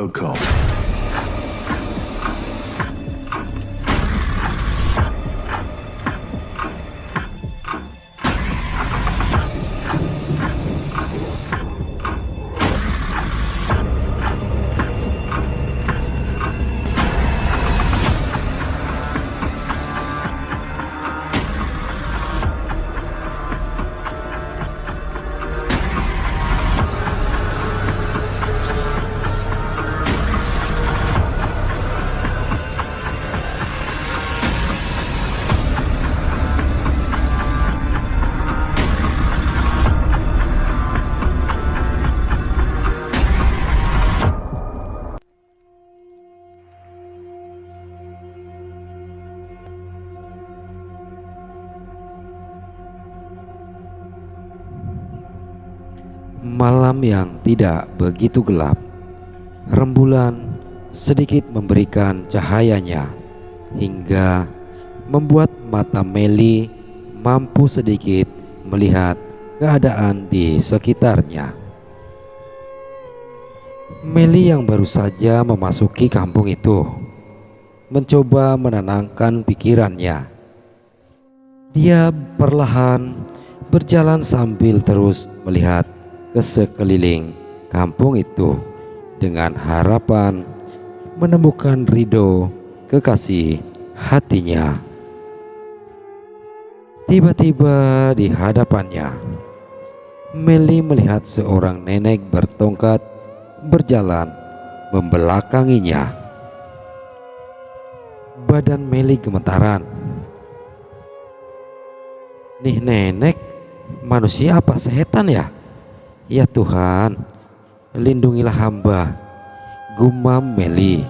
Welcome. Malam yang tidak begitu gelap, rembulan sedikit memberikan cahayanya hingga membuat mata Meli mampu sedikit melihat keadaan di sekitarnya. Meli yang baru saja memasuki kampung itu mencoba menenangkan pikirannya. Dia perlahan berjalan sambil terus melihat ke sekeliling kampung itu dengan harapan menemukan Ridho, kekasih hatinya. Tiba-tiba di hadapannya, Meli melihat seorang nenek bertongkat berjalan membelakanginya. Badan Meli gemetaran. Nih nenek, manusia apa setan ya? Ya Tuhan, lindungilah hamba, gumam Meli.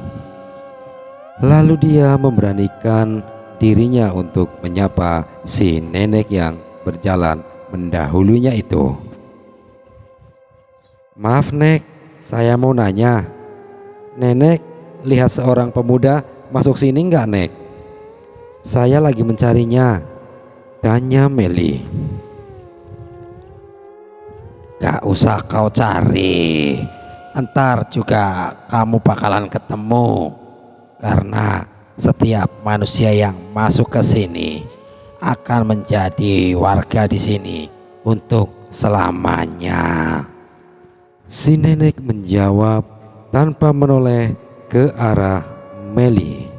Lalu dia memberanikan dirinya untuk menyapa si nenek yang berjalan mendahulunya itu. Maaf Nek, saya mau nanya. Nenek lihat seorang pemuda masuk sini enggak Nek? Saya lagi mencarinya, tanya Meli. Gak usah kau cari, entar juga kamu bakalan ketemu. Karena setiap manusia yang masuk ke sini akan menjadi warga di sini untuk selamanya. Si nenek menjawab tanpa menoleh ke arah Meli.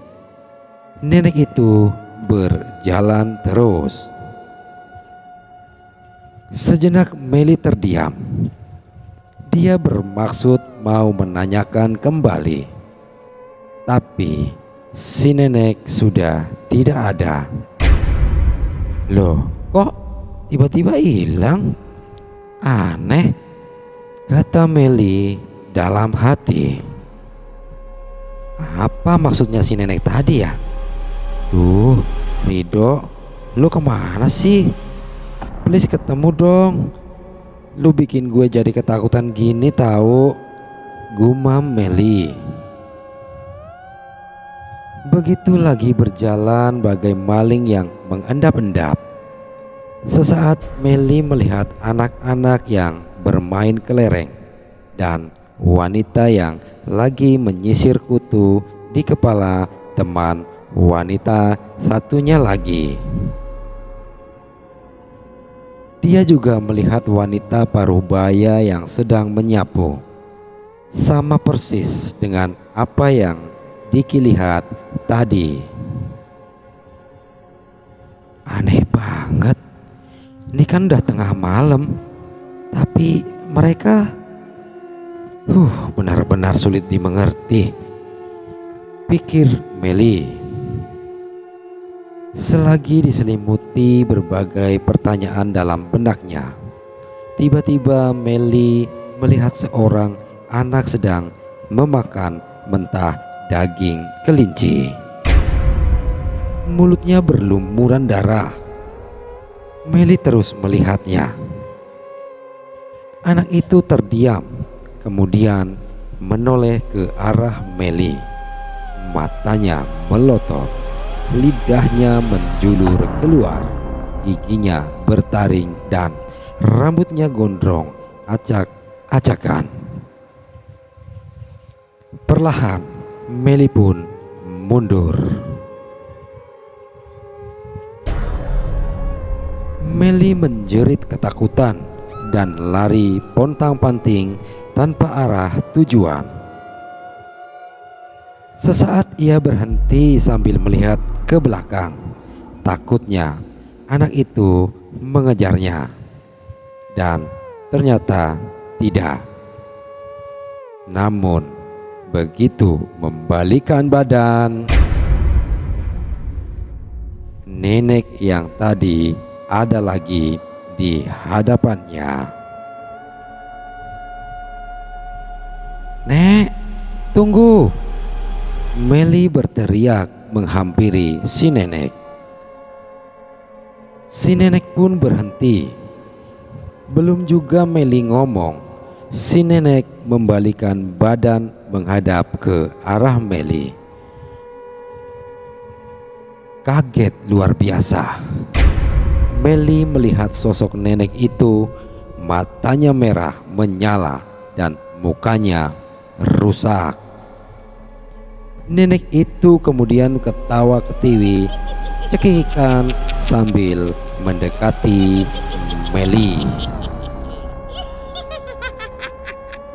Nenek itu berjalan terus. Sejenak Meli terdiam. Dia bermaksud mau menanyakan kembali, tapi si nenek sudah tidak ada. Loh, kok tiba-tiba hilang? Aneh, kata Meli dalam hati. Apa maksudnya si nenek tadi ya? Duh, Ridho, lu kemana sih? Please ketemu dong. Lu bikin gue jadi ketakutan gini tahu, gumam Meli. Begitu lagi berjalan bagai maling yang mengendap-endap. Sesaat Meli melihat anak-anak yang bermain kelereng dan wanita yang lagi menyisir kutu di kepala teman wanita satunya lagi. Dia juga melihat wanita parubaya yang sedang menyapu. Sama persis dengan apa yang Diki lihat tadi. Aneh banget. Ini kan udah tengah malam, tapi mereka benar-benar sulit dimengerti, pikir Meli. Selagi diselimuti berbagai pertanyaan dalam benaknya, tiba-tiba Meli melihat seorang anak sedang memakan mentah daging kelinci. Mulutnya berlumuran darah. Meli terus melihatnya. Anak itu terdiam, kemudian menoleh ke arah Meli. Matanya melotot. Lidahnya menjulur keluar, giginya bertaring dan rambutnya gondrong acak-acakan. Perlahan Meli pun mundur. Meli menjerit ketakutan dan lari pontang-panting tanpa arah tujuan. Sesaat ia berhenti sambil melihat ke belakang. Takutnya anak itu mengejarnya, dan ternyata tidak. Namun begitu membalikan badan, nenek yang tadi ada lagi di hadapannya. "Nek, tunggu!" Meli berteriak menghampiri si nenek. Si nenek pun berhenti. Belum juga Meli ngomong, si nenek membalikan badan menghadap ke arah Meli. Kaget luar biasa. Meli melihat sosok nenek itu, matanya merah menyala dan mukanya rusak. Nenek itu kemudian ketawa ketiwi, cekikikan sambil mendekati Meli.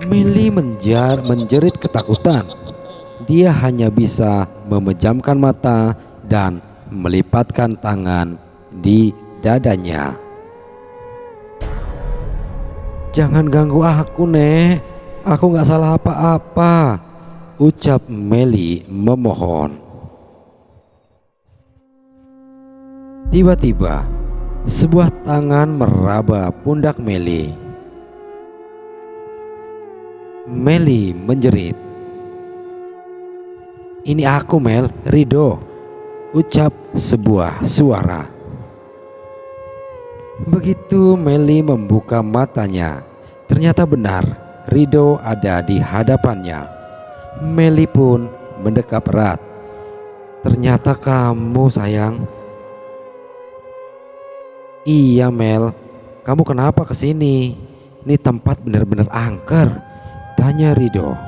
Meli menjerit ketakutan. Dia hanya bisa memejamkan mata dan melipatkan tangan di dadanya. "Jangan ganggu aku, Nek. Aku gak salah apa-apa," ucap Meli memohon. Tiba-tiba sebuah tangan meraba pundak Meli. Meli menjerit. "Ini aku, Mel, Rido," ucap sebuah suara. Begitu Meli membuka matanya, ternyata benar Rido ada di hadapannya. Meli pun mendekap erat. "Ternyata kamu, sayang." "Iya, Mel. Kamu kenapa kesini? Ini tempat benar-benar angker," tanya Rido.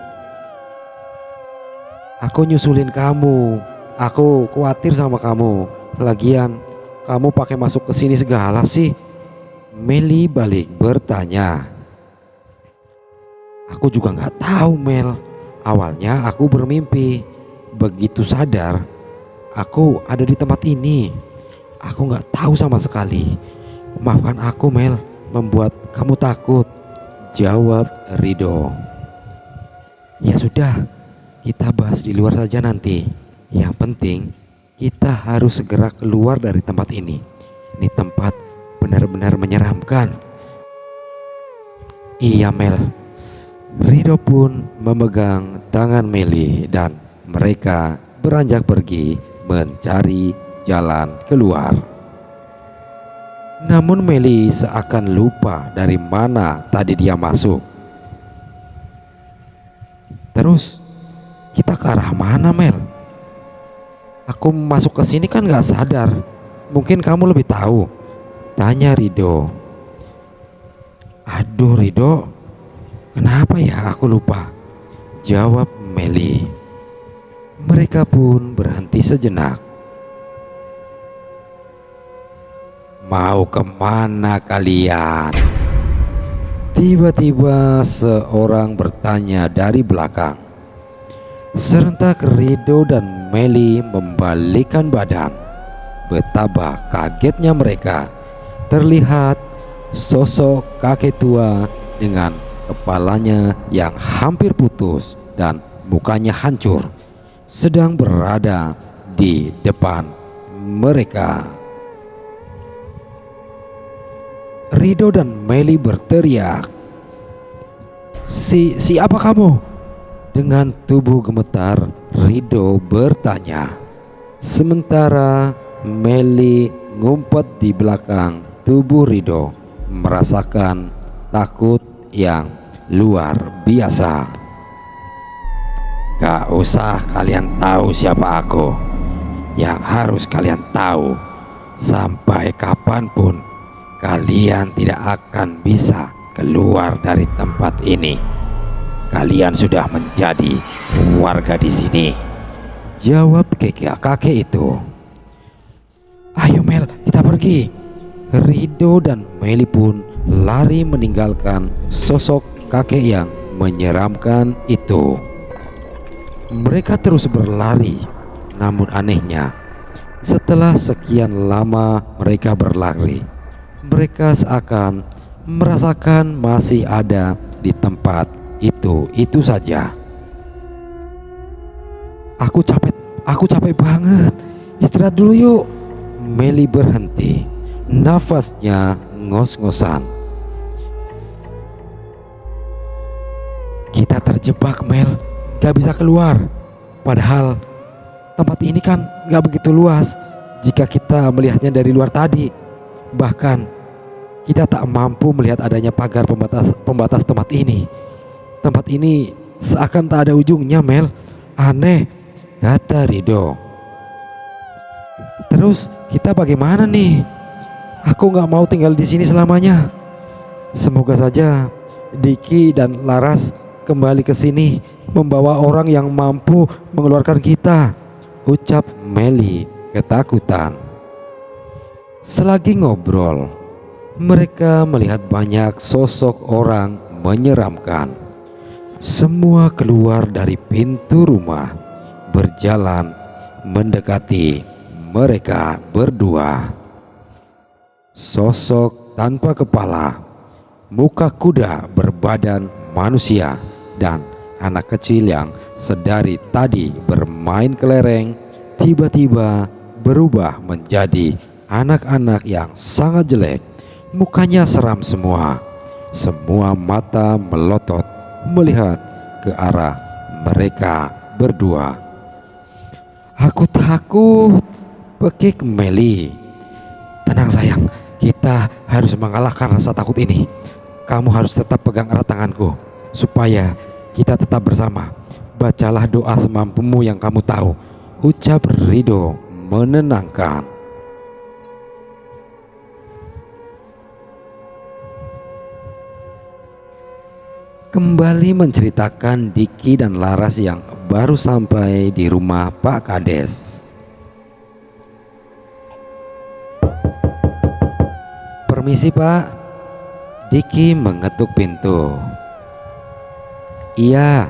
"Aku nyusulin kamu. Aku khawatir sama kamu. Lagian kamu pakai masuk ke sini segala sih?" Meli balik bertanya. "Aku juga nggak tahu, Mel. Awalnya aku bermimpi. Begitu sadar, aku ada di tempat ini. Aku nggak tahu sama sekali. Maafkan aku, Mel, membuat kamu takut," jawab Rido. "Ya sudah, kita bahas di luar saja nanti. Yang penting kita harus segera keluar dari tempat ini. Ini tempat benar-benar menyeramkan." "Iya, Mel." Rido pun memegang tangan Meli dan mereka beranjak pergi mencari jalan keluar. Namun Meli seakan lupa dari mana tadi dia masuk. "Terus kita ke arah mana, Mel? Aku masuk ke sini kan gak sadar. Mungkin kamu lebih tahu," tanya Rido. "Aduh, Rido, kenapa ya aku lupa?" jawab Meli. Mereka pun berhenti sejenak. "Mau kemana kalian?" Tiba-tiba seorang bertanya dari belakang. Serentak Rido dan Meli membalikkan badan. Betapa kagetnya mereka. Terlihat sosok kakek tua dengan kepalanya yang hampir putus dan mukanya hancur sedang berada di depan mereka. Rido dan Meli berteriak, Siapa kamu?" Dengan tubuh gemetar, Rido bertanya. Sementara Meli ngumpet di belakang tubuh Rido, merasakan takut yang luar biasa. "Gak usah kalian tahu siapa aku. Yang harus kalian tahu, sampai kapanpun kalian tidak akan bisa keluar dari tempat ini. Kalian sudah menjadi warga di sini, jawab kakek itu. Ayo Mel, kita pergi. Rido dan Meli pun lari meninggalkan sosok kakek yang menyeramkan itu. Mereka terus berlari, namun anehnya, setelah sekian lama mereka berlari, mereka seakan merasakan masih ada di tempat itu saja. Aku capek banget. Istirahat dulu yuk. Meli berhenti, nafasnya ngos-ngosan. Kita terjebak Mel, gak bisa keluar. Padahal tempat ini kan gak begitu luas jika kita melihatnya dari luar tadi. Bahkan kita tak mampu melihat adanya pagar pembatas tempat ini. Tempat ini seakan tak ada ujungnya Mel. Aneh, kata Rido. Terus kita bagaimana nih? Aku gak mau tinggal di sini selamanya. Semoga saja Diki dan Laras kembali ke sini membawa orang yang mampu mengeluarkan kita, ucap Meli ketakutan. Selagi ngobrol, mereka melihat banyak sosok orang menyeramkan. Semua keluar dari pintu rumah, berjalan mendekati mereka berdua. Sosok tanpa kepala, muka kuda berbadan manusia, dan anak kecil yang sedari tadi bermain kelereng tiba-tiba berubah menjadi anak-anak yang sangat jelek. Mukanya seram semua. Semua mata melotot melihat ke arah mereka berdua. Aku takut, pekik Meli. Tenang sayang, kita harus mengalahkan rasa takut ini. Kamu harus tetap pegang erat tanganku supaya kita tetap bersama. Bacalah doa semampumu yang kamu tahu, ucap Rido menenangkan. Kembali menceritakan Diki dan Laras yang baru sampai di rumah Pak Kades. Permisi Pak. Diki mengetuk pintu. Iya,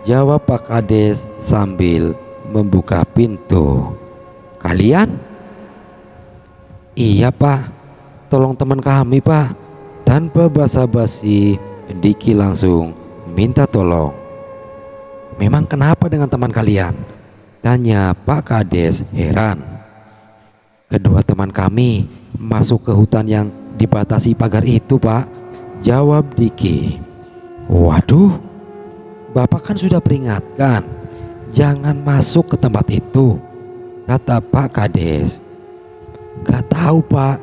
jawab Pak Kades sambil membuka pintu. Kalian? Iya Pak, tolong teman kami Pak. Tanpa basa-basi, Diki langsung minta tolong. Memang kenapa dengan teman kalian? Tanya Pak Kades heran. Kedua teman kami masuk ke hutan yang dibatasi pagar itu Pak, jawab Diki. Waduh, Bapak kan sudah peringatkan jangan masuk ke tempat itu, kata Pak Kades. Gak tahu Pak,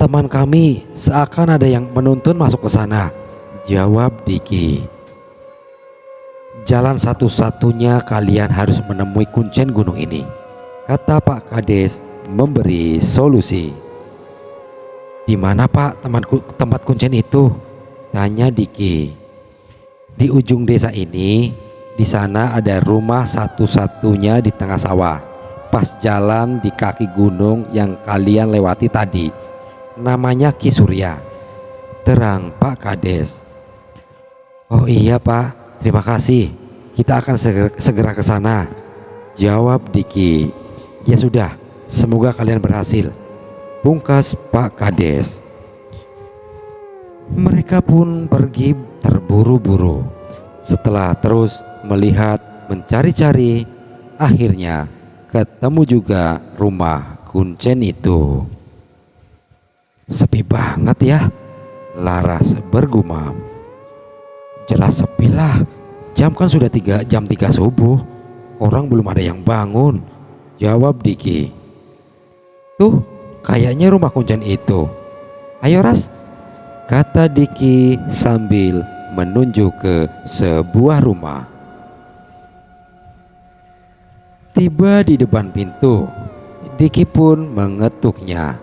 teman kami seakan ada yang menuntun masuk ke sana, jawab Diki. Jalan satu-satunya kalian harus menemui kuncen gunung ini, kata Pak Kades memberi solusi. Di mana Pak tempat kuncen itu? Tanya Diki. Di ujung desa ini, di sana ada rumah satu-satunya di tengah sawah, pas jalan di kaki gunung yang kalian lewati tadi. Namanya Ki Surya, terang Pak Kades. Oh iya Pak, terima kasih. Kita akan segera ke sana, jawab Diki. Ya sudah, semoga kalian berhasil, pungkas Pak Kades. Mereka pun pergi terburu-buru. Setelah terus melihat, mencari-cari, akhirnya ketemu juga rumah kuncen itu. Sepi banget ya, Laras bergumam. Jelas sepi lah, jam kan sudah jam 3 subuh. Orang belum ada yang bangun, jawab Diki. Tuh, kayaknya rumah kuncen itu. Ayo Ras, kata Diki sambil menunjuk ke sebuah rumah. Tiba di depan pintu, Diki pun mengetuknya.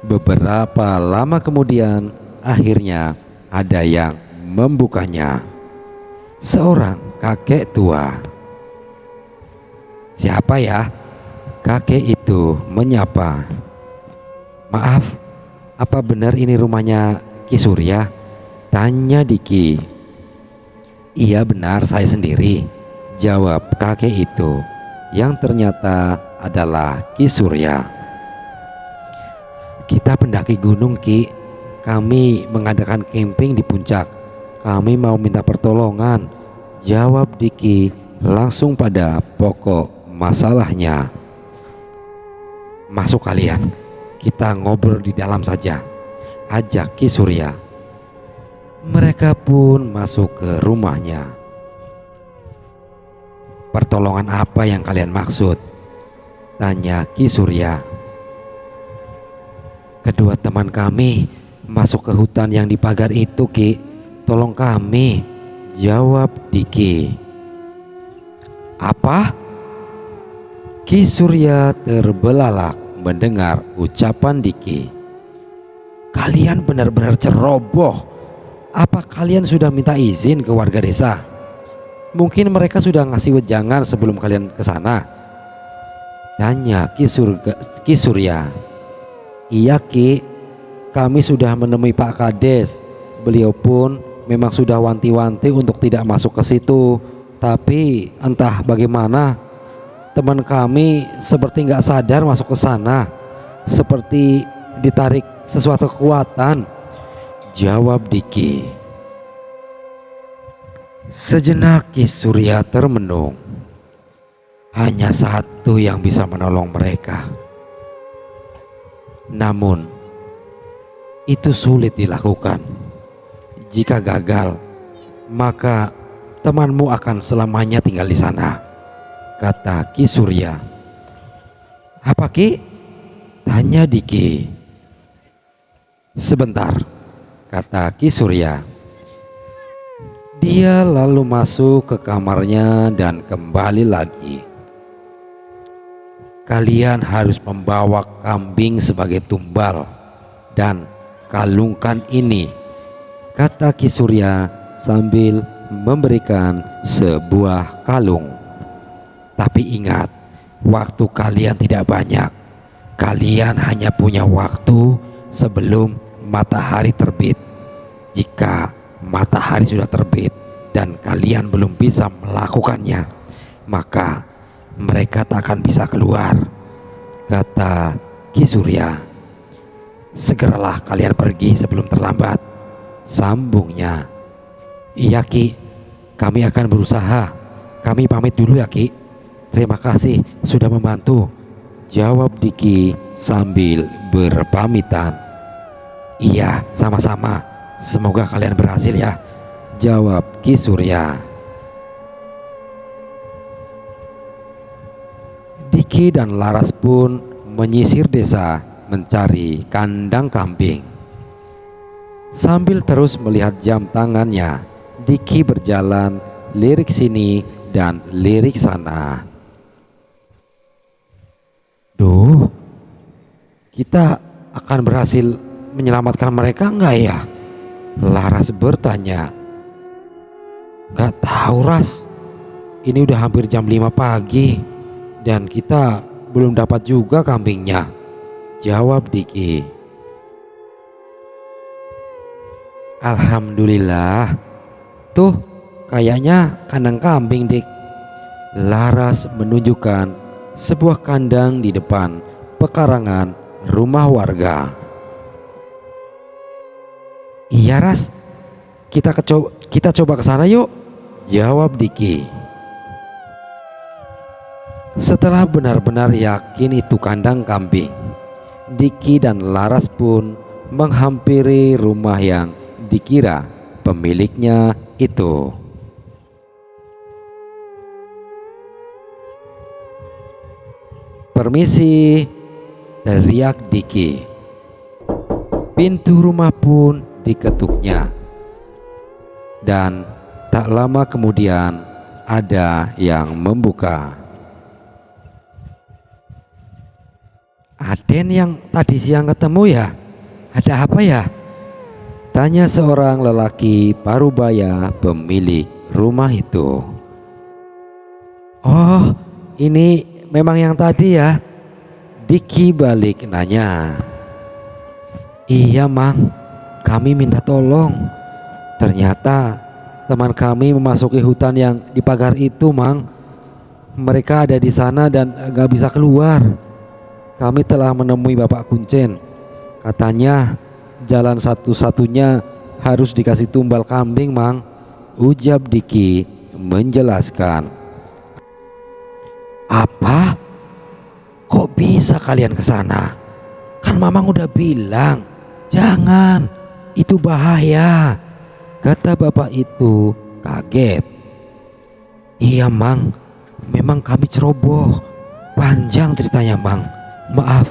Beberapa lama kemudian, akhirnya ada yang membukanya. seorang kakek tua. "Siapa ya?" kakek itu menyapa. "Maaf, apa benar ini rumahnya Ki Surya?" tanya Diki. "Iya benar, saya sendiri," jawab kakek itu, yang ternyata adalah Ki Surya. "Kita pendaki gunung, Ki. Kami mengadakan camping di puncak. Kami mau minta pertolongan," jawab Diki langsung pada pokok masalahnya. "Masuk kalian, kita ngobrol di dalam saja," ajak Ki Surya. Mereka pun masuk ke rumahnya. "Pertolongan apa yang kalian maksud?" tanya Ki Surya. "Kedua teman kami masuk ke hutan yang dipagar itu, Ki. Tolong kami," jawab Diki. "Apa?" Ki Surya terbelalak mendengar ucapan Diki. "Kalian benar-benar ceroboh. Apa kalian sudah minta izin ke warga desa? Mungkin mereka sudah ngasih wejangan sebelum kalian ke sana?" tanya Ki Surya. "Iya, Ki. Kami sudah menemui Pak Kades. Beliau pun memang sudah wanti-wanti untuk tidak masuk ke situ. Tapi entah bagaimana teman kami seperti nggak sadar masuk ke sana, seperti ditarik sesuatu kekuatan," jawab Diki. Sejenak Ki Surya termenung. Hanya satu yang bisa menolong mereka. Namun itu sulit dilakukan. Jika gagal, maka temanmu akan selamanya tinggal di sana, kata Ki Surya. "Apa, Ki?" tanya Diki. "Sebentar," kata Ki Surya. Dia lalu masuk ke kamarnya dan kembali lagi. "Kalian harus membawa kambing sebagai tumbal dan kalungkan ini," kata Ki Surya sambil memberikan sebuah kalung. "Tapi ingat, waktu kalian tidak banyak. Kalian hanya punya waktu sebelum matahari terbit. Jika matahari sudah terbit dan kalian belum bisa melakukannya, maka mereka tak akan bisa keluar," kata Ki Surya. "Segeralah kalian pergi sebelum terlambat," sambungnya. "Iya, Ki, kami akan berusaha. Kami pamit dulu ya, Ki. Terima kasih sudah membantu," jawab Diki sambil berpamitan. "Iya, sama-sama. Semoga kalian berhasil ya," jawab Ki Surya. Diki dan Laras pun menyisir desa mencari kandang kambing. Sambil terus melihat jam tangannya, Diki berjalan lirik sini dan lirik sana. "Duh, kita akan berhasil menyelamatkan mereka enggak ya?" Laras bertanya. "Gak tahu, Ras. Ini udah hampir jam 5 pagi dan kita belum dapat juga kambingnya," jawab Diki. "Alhamdulillah. Tuh, kayaknya kandang kambing, Dik." Laras menunjukkan sebuah kandang di depan pekarangan rumah warga. "Iya, Ras. Kita coba ke sana yuk," jawab Diki. Setelah benar-benar yakin itu kandang kambing, Diki dan Laras pun menghampiri rumah yang dikira pemiliknya itu. "Permisi," teriak Diki. Pintu rumah pun diketuknya. Dan tak lama kemudian ada yang membuka. "Aden yang tadi siang ketemu ya? Ada apa ya?" tanya seorang lelaki parubaya pemilik rumah itu. "Oh, ini memang yang tadi ya?" Diki balik nanya. "Iya Mang, kami minta tolong. Ternyata teman kami memasuki hutan yang di pagar itu Mang. Mereka ada di sana dan gak bisa keluar. Kami telah menemui Bapak Kuncen. Katanya jalan satu-satunya harus dikasih tumbal kambing Mang," ujar Diki menjelaskan. "Apa? Kok bisa kalian ke sana? Kan Mamang udah bilang jangan, itu bahaya," kata bapak itu kaget. "Iya Mang, memang kami ceroboh. Panjang ceritanya Mang. Maaf,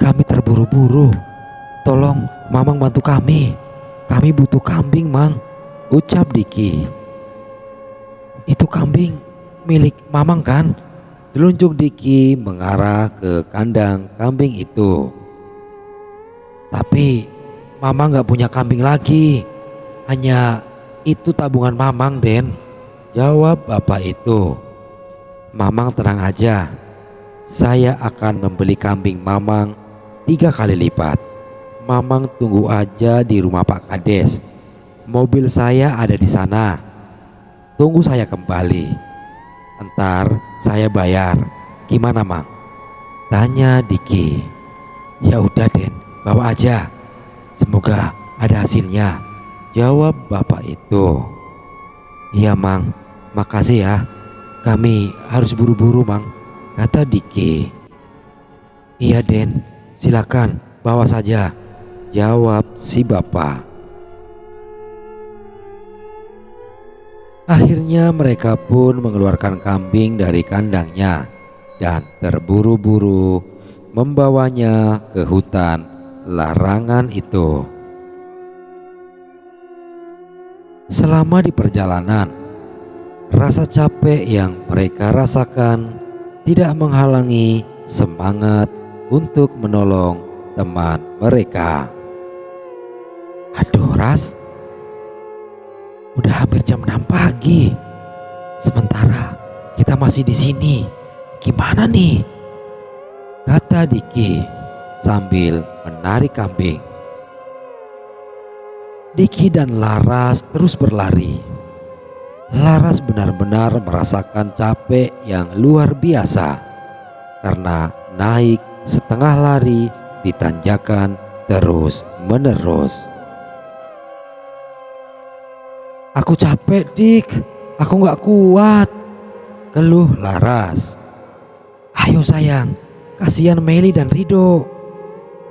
kami terburu-buru. Tolong Mamang bantu kami. Kami butuh kambing Mang," ucap Diki. "Itu kambing milik Mamang kan?" Telunjuk Diki mengarah ke kandang kambing itu. "Tapi Mamang gak punya kambing lagi. Hanya itu tabungan Mamang Den," jawab bapak itu. "Mamang tenang aja. Saya akan membeli kambing Mamang 3 kali lipat. Mamang tunggu aja di rumah Pak Kades. Mobil saya ada di sana. Tunggu saya kembali. Entar saya bayar. Gimana Mang?" tanya Diki. "Ya udah Den, bawa aja. Semoga ada hasilnya," jawab bapak itu. "Iya Mang, makasih ya. Kami harus buru-buru Mang," kata Diki. "Iya Den, silakan bawa saja," jawab si bapak. Akhirnya mereka pun mengeluarkan kambing dari kandangnya dan terburu-buru membawanya ke hutan larangan itu. Selama di perjalanan, rasa capek yang mereka rasakan tidak menghalangi semangat untuk menolong teman mereka. "Aduh Ras, udah hampir jam 6 pagi. Sementara kita masih di sini. Gimana nih?" kata Diki sambil menarik kambing. Diki dan Laras terus berlari. Laras benar-benar merasakan capek yang luar biasa karena naik setengah lari di tanjakan terus menerus. "Aku capek Dik, aku gak kuat," keluh Laras. "Ayo sayang, kasihan Meli dan Rido.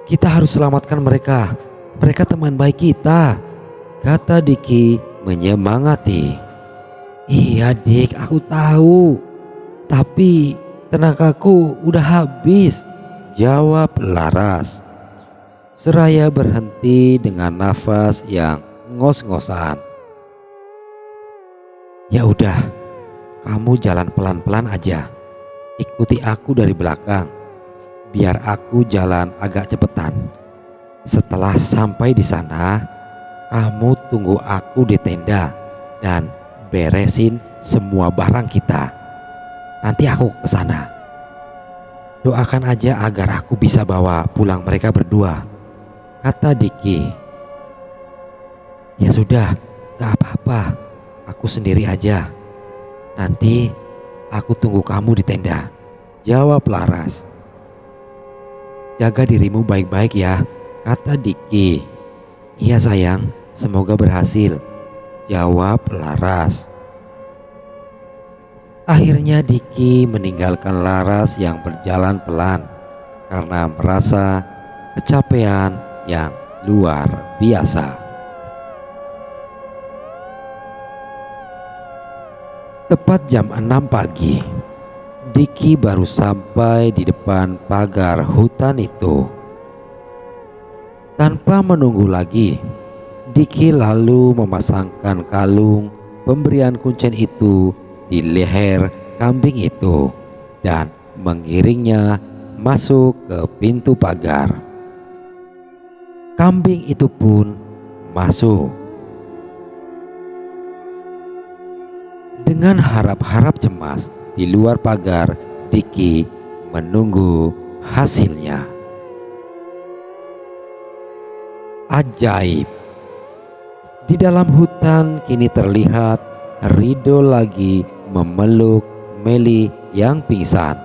Kita harus selamatkan mereka. Mereka teman baik kita," kata Diki menyemangati. "Iya Dik, aku tahu. Tapi tenagaku udah habis," jawab Laras seraya berhenti dengan nafas yang ngos-ngosan. "Ya udah, kamu jalan pelan-pelan aja. Ikuti aku dari belakang. Biar aku jalan agak cepetan. Setelah sampai di sana, kamu tunggu aku di tenda dan beresin semua barang kita. Nanti aku ke sana. Doakan aja agar aku bisa bawa pulang mereka berdua," kata Diki. "Ya sudah, gak apa-apa. Aku sendiri aja. Nanti aku tunggu kamu di tenda," jawab Laras. "Jaga dirimu baik-baik ya," kata Diki. "Iya sayang, semoga berhasil," jawab Laras. Akhirnya Diki meninggalkan Laras yang berjalan pelan karena merasa kecapean yang luar biasa. Tepat jam 6 pagi, Diki baru sampai di depan pagar hutan itu. Tanpa menunggu lagi, Diki lalu memasangkan kalung pemberian kuncen itu di leher kambing itu dan mengiringnya masuk ke pintu pagar. Kambing itu pun masuk. Dengan harap-harap cemas di luar pagar, Diki menunggu hasilnya. Ajaib. Di dalam hutan kini terlihat Rido lagi memeluk Meli yang pingsan.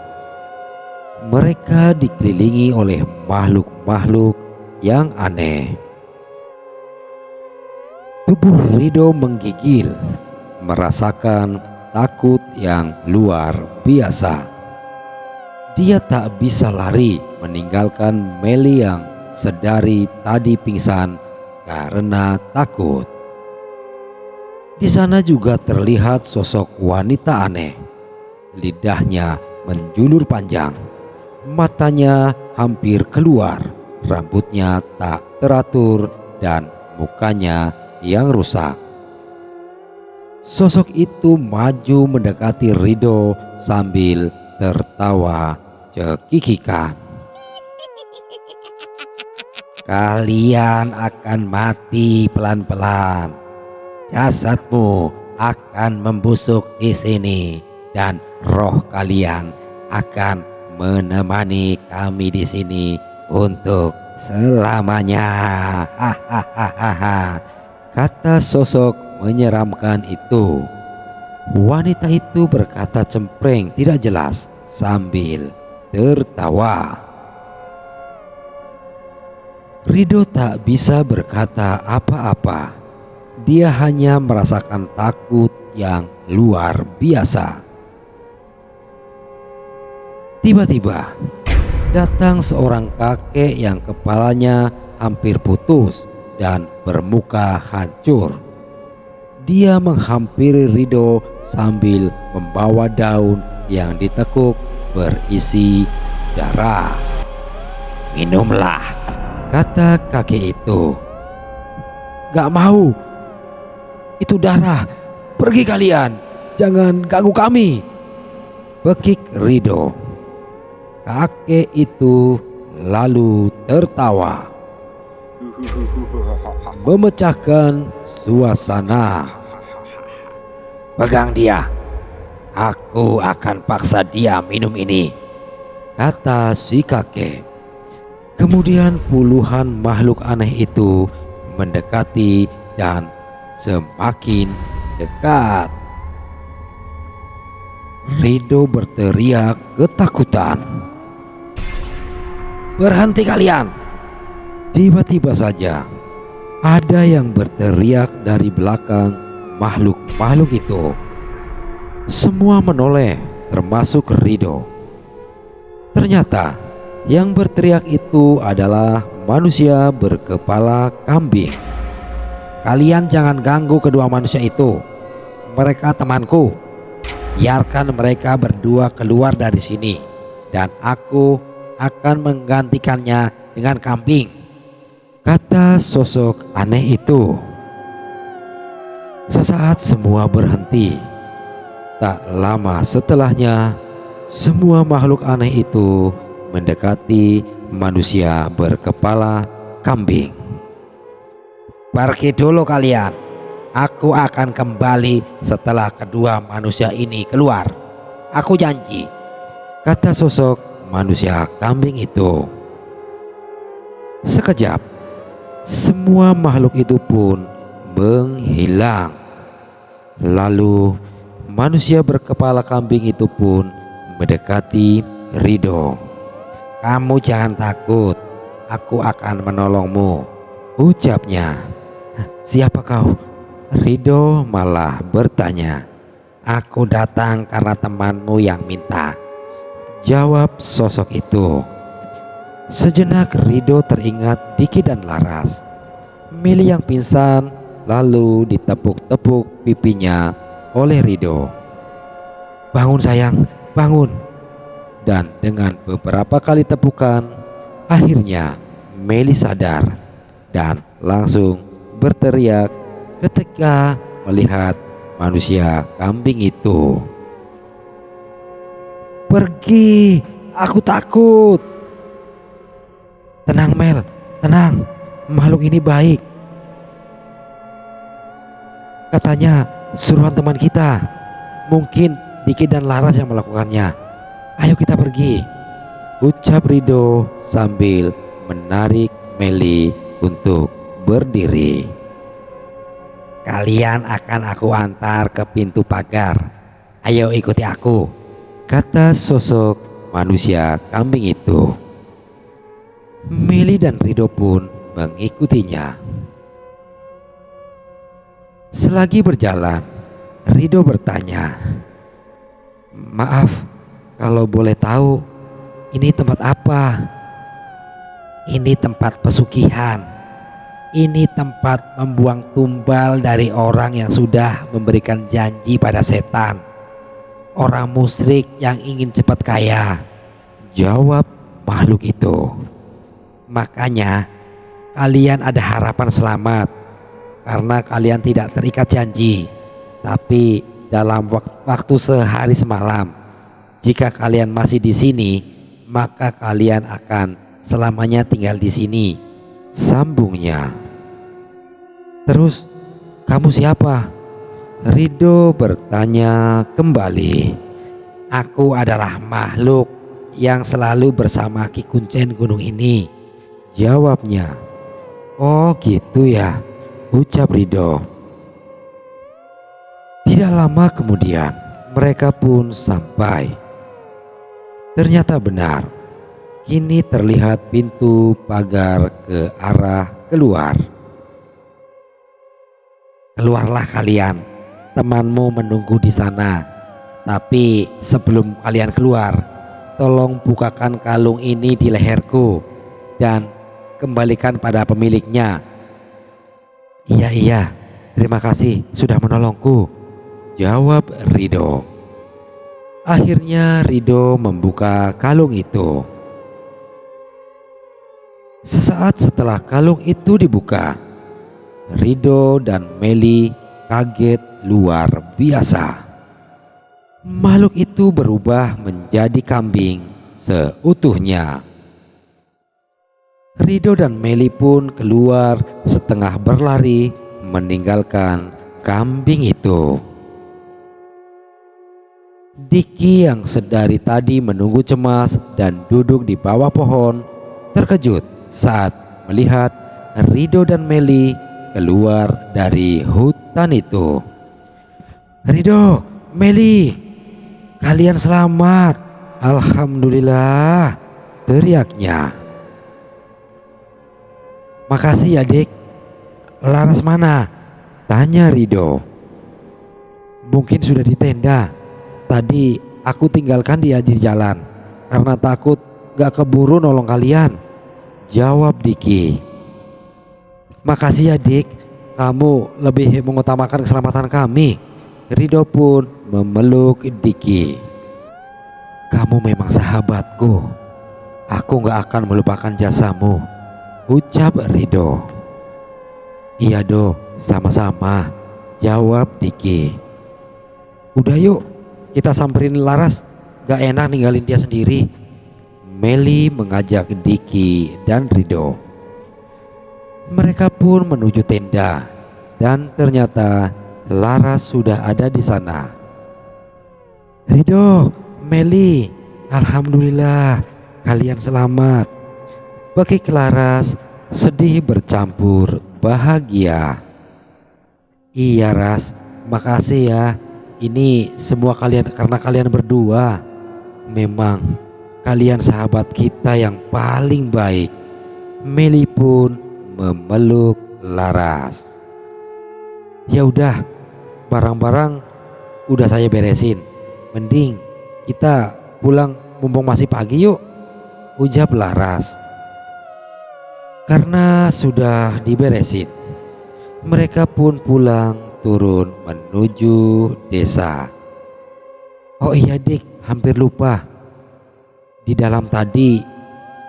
Mereka dikelilingi oleh makhluk-makhluk yang aneh. Tubuh Rido menggigil, merasakan takut yang luar biasa. Dia tak bisa lari meninggalkan Meli yang sedari tadi pingsan karena takut. Di sana juga terlihat sosok wanita aneh. Lidahnya menjulur panjang, matanya hampir keluar, rambutnya tak teratur dan mukanya yang rusak. Sosok itu maju mendekati Rido sambil tertawa cekikikan. Kalian akan mati pelan-pelan. Jasadmu akan membusuk di sini dan roh kalian akan menemani kami di sini untuk selamanya. Hahaha, kata sosok menyeramkan itu. Wanita itu berkata cempreng tidak jelas sambil tertawa. Rido tak bisa berkata apa-apa. Dia hanya merasakan takut yang luar biasa. Tiba-tiba datang seorang kakek yang kepalanya hampir putus dan bermuka hancur. Dia menghampiri Rido sambil membawa daun yang ditekuk berisi darah. Minumlah, kata kakek itu. Gak mau, itu darah. Pergi kalian, jangan ganggu kami, bekik Rido. Kakek itu lalu tertawa, memecahkan suasana. Pegang dia, aku akan paksa dia minum ini, kata si kakek. Kemudian puluhan makhluk aneh itu mendekati dan semakin dekat. Rido berteriak ketakutan. Berhenti kalian! Tiba-tiba saja ada yang berteriak dari belakang makhluk-makhluk itu. Semua menoleh, termasuk Rido. Ternyata yang berteriak itu adalah manusia berkepala kambing. Kalian jangan ganggu kedua manusia itu. Mereka temanku. Biarkan mereka berdua keluar dari sini, dan aku akan menggantikannya dengan kambing, kata sosok aneh itu. Sesaat semua berhenti. Tak lama setelahnya, semua makhluk aneh itu mendekati manusia berkepala kambing. Pergi dulu kalian, aku akan kembali setelah kedua manusia ini keluar. Aku janji, kata sosok manusia kambing itu. Sekejap, semua makhluk itu pun menghilang. Lalu manusia berkepala kambing itu pun mendekati Rido. Kamu jangan takut, aku akan menolongmu, ucapnya. Siapa kau? Rido malah bertanya. Aku datang karena temanmu yang minta, jawab sosok itu. Sejenak Rido teringat Diki dan Laras. Meli yang pingsan lalu ditepuk-tepuk pipinya oleh Rido. Bangun sayang, bangun. Dan dengan beberapa kali tepukan, akhirnya Meli sadar dan langsung berteriak ketika melihat manusia kambing itu. Pergi, aku takut. Tenang Mel, tenang, makhluk ini baik. Katanya suruhan teman kita. Mungkin Diki dan Laras yang melakukannya. Ayo kita pergi, ucap Rido sambil menarik Meli untuk berdiri. Kalian akan aku antar ke pintu pagar. Ayo ikuti aku, kata sosok manusia kambing itu. Meli dan Rido pun mengikutinya. Selagi berjalan, Rido bertanya, "Maaf, kalau boleh tahu, ini tempat apa?" "Ini tempat pesugihan. Ini tempat membuang tumbal dari orang yang sudah memberikan janji pada setan. Orang musyrik yang ingin cepat kaya," jawab makhluk itu. "Makanya kalian ada harapan selamat karena kalian tidak terikat janji. Tapi dalam waktu sehari semalam, jika kalian masih di sini, maka kalian akan selamanya tinggal di sini," sambungnya. "Terus kamu siapa?" Rido bertanya kembali. "Aku adalah makhluk yang selalu bersama Ki Kuncen gunung ini," jawabnya. "Oh gitu ya," ucap Rido. Tidak lama kemudian mereka pun sampai. Ternyata benar, kini terlihat pintu pagar ke arah keluar. "Keluarlah kalian, temanmu menunggu di sana. Tapi sebelum kalian keluar, tolong bukakan kalung ini di leherku dan kembalikan pada pemiliknya." Iya, terima kasih sudah menolongku," jawab Rido. Akhirnya Rido membuka kalung itu. Sesaat setelah kalung itu dibuka, Rido dan Meli kaget luar biasa. Makhluk itu berubah menjadi kambing seutuhnya. Rido dan Meli pun keluar setengah berlari meninggalkan kambing itu. Diki yang sedari tadi menunggu cemas dan duduk di bawah pohon terkejut saat melihat Rido dan Meli keluar dari hutan itu. "Rido, Meli, kalian selamat. Alhamdulillah," teriaknya. "Makasih ya, Dik. Laras mana?" tanya Rido. "Mungkin sudah di tenda. Tadi aku tinggalkan dia di jalan karena takut gak keburu nolong kalian," jawab Diki. "Makasih ya, Dik. Kamu lebih mengutamakan keselamatan kami." Rido pun memeluk Diki. "Kamu memang sahabatku. Aku gak akan melupakan jasamu," ucap Rido. "Iya Do, sama-sama," jawab Diki. "Udah yuk, kita samperin Laras. Gak enak ninggalin dia sendiri." Meli mengajak Diki dan Rido. Mereka pun menuju tenda dan ternyata Laras sudah ada di sana. "Rido, Meli, alhamdulillah kalian selamat," bagi Laras sedih bercampur bahagia. "Iya Ras, makasih ya. Ini semua karena kalian berdua. Memang kalian sahabat kita yang paling baik." Meli pun memeluk Laras. "Ya udah, barang-barang udah saya beresin. Mending kita pulang mumpung masih pagi yuk," ucap Laras. Karena sudah diberesin, mereka pun pulang turun menuju desa. "Oh iya Dik, hampir lupa. Di dalam tadi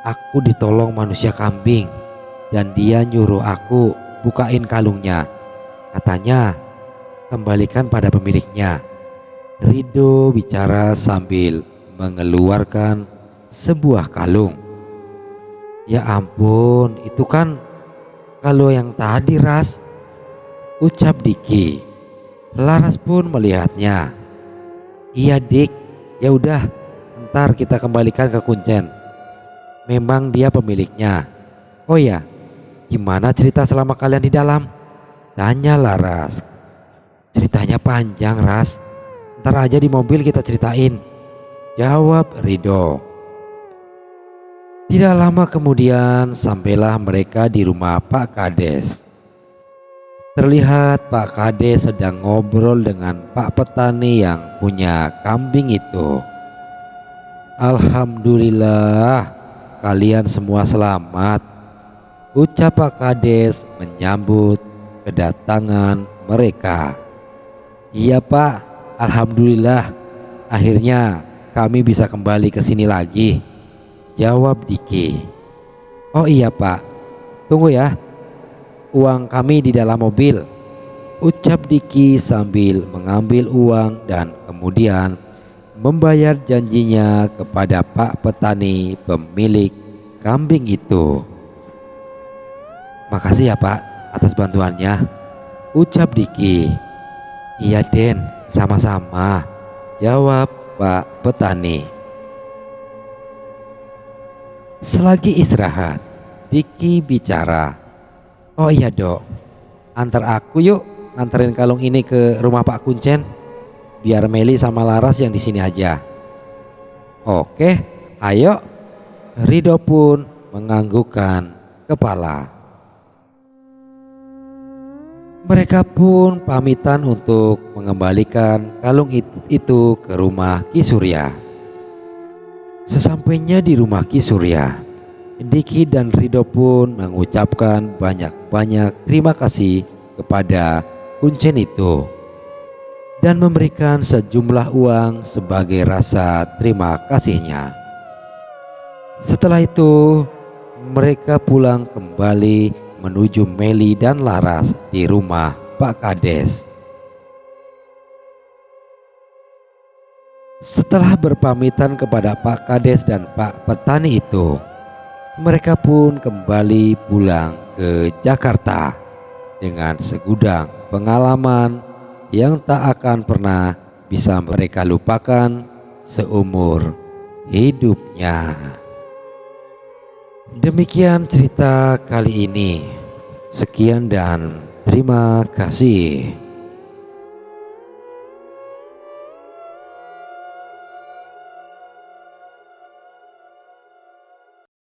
aku ditolong manusia kambing dan dia nyuruh aku bukain kalungnya. Katanya kembalikan pada pemiliknya." Rido bicara sambil mengeluarkan sebuah kalung. "Ya ampun, itu kan kalau yang tadi Ras," ucap Diki. Laras pun melihatnya. Iya dik, ya udah, ntar kita kembalikan ke Kuncen. Memang dia pemiliknya. Oh ya, gimana cerita selama kalian di dalam? Tanya Laras. Ceritanya panjang Ras, ntar aja di mobil kita ceritain, jawab Rido. Tidak lama kemudian sampailah mereka di rumah Pak Kades. Terlihat Pak Kades sedang ngobrol dengan Pak petani yang punya kambing itu. Alhamdulillah kalian semua selamat, ucap Pak Kades menyambut kedatangan mereka. Iya Pak, alhamdulillah akhirnya kami bisa kembali ke sini lagi, jawab Diki. Oh iya Pak, tunggu ya, uang kami di dalam mobil, ucap Diki sambil mengambil uang dan kemudian membayar janjinya kepada Pak petani pemilik kambing itu. Makasih ya Pak atas bantuannya, ucap Diki. Iya Den, sama-sama, jawab Pak petani. Selagi istirahat, Diki bicara. Oh iya Dok, antar aku yuk, anterin kalung ini ke rumah Pak Kuncen. Biar Meli sama Laras yang di sini aja. Oke, ayo. Rido pun menganggukkan kepala. Mereka pun pamitan untuk mengembalikan kalung itu ke rumah Ki Surya. Sesampainya di rumah Ki Surya, Diki dan Rido pun mengucapkan banyak-banyak terima kasih kepada Kuncen itu dan memberikan sejumlah uang sebagai rasa terima kasihnya. Setelah itu mereka pulang kembali menuju Meli dan Laras di rumah Pak Kades. Setelah berpamitan kepada Pak Kades dan Pak petani itu, mereka pun kembali pulang ke Jakarta dengan segudang pengalaman yang tak akan pernah bisa mereka lupakan seumur hidupnya. Demikian cerita kali ini. Sekian dan terima kasih.